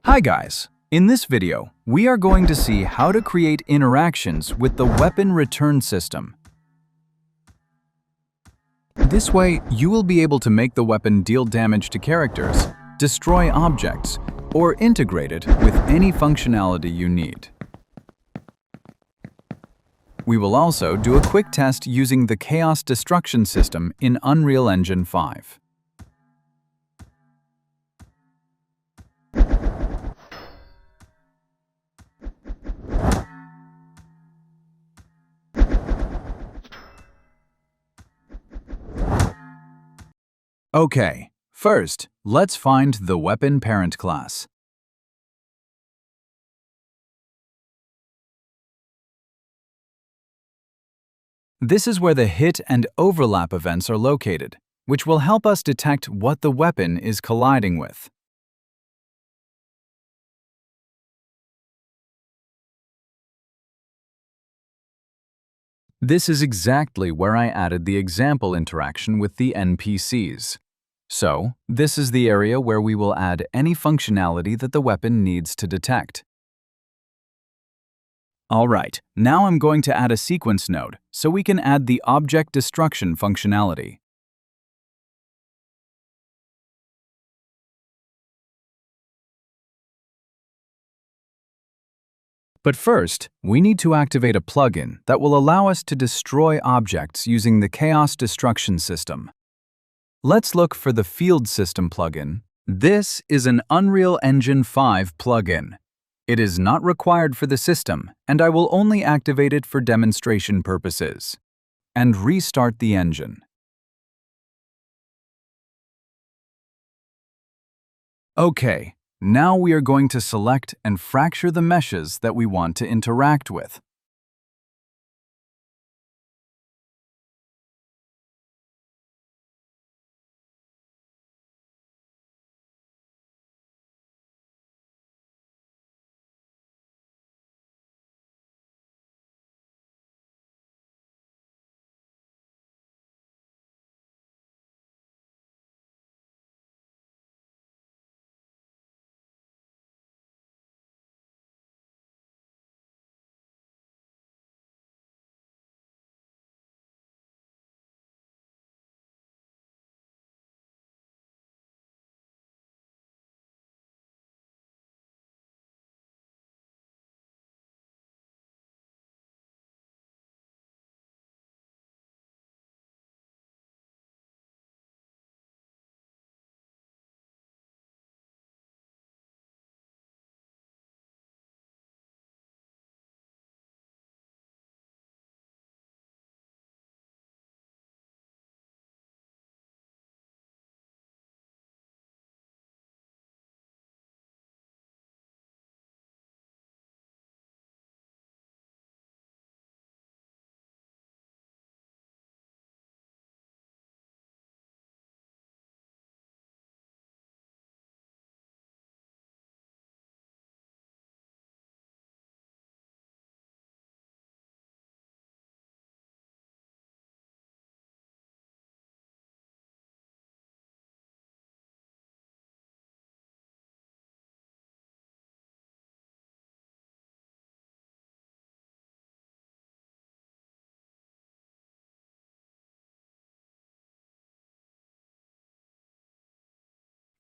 Hi guys! In this video, we are going to see how to create interactions with the weapon return system. This way, you will be able to make the weapon deal damage to characters, destroy objects, or integrate it with any functionality you need. We will also do a quick test using the Chaos Destruction system in Unreal Engine 5. Okay, first, let's find the weapon parent class. This is where the hit and overlap events are located, which will help us detect what the weapon is colliding with. This is exactly where I added the example interaction with the NPCs. So, this is the area where we will add any functionality that the weapon needs to detect. Alright, now I'm going to add a sequence node, so we can add the object destruction functionality. But first, we need to activate a plugin that will allow us to destroy objects using the Chaos Destruction system. Let's look for the Field System plugin. This is an Unreal Engine 5 plugin. It is not required for the system, and I will only activate it for demonstration purposes. And restart the engine. Okay, now we are going to select and fracture the meshes that we want to interact with.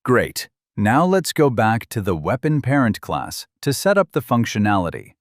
Great. Now let's go back to the weapon parent class to set up the functionality.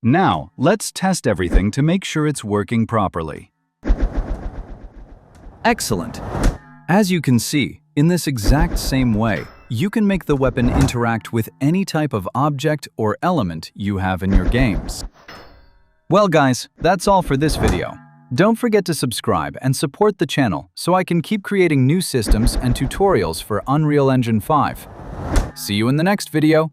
Now, let's test everything to make sure it's working properly. Excellent. As you can see, in this exact same way, you can make the weapon interact with any type of object or element you have in your games. Well guys, that's all for this video. Don't forget to subscribe and support the channel so I can keep creating new systems and tutorials for Unreal Engine 5. See you in the next video.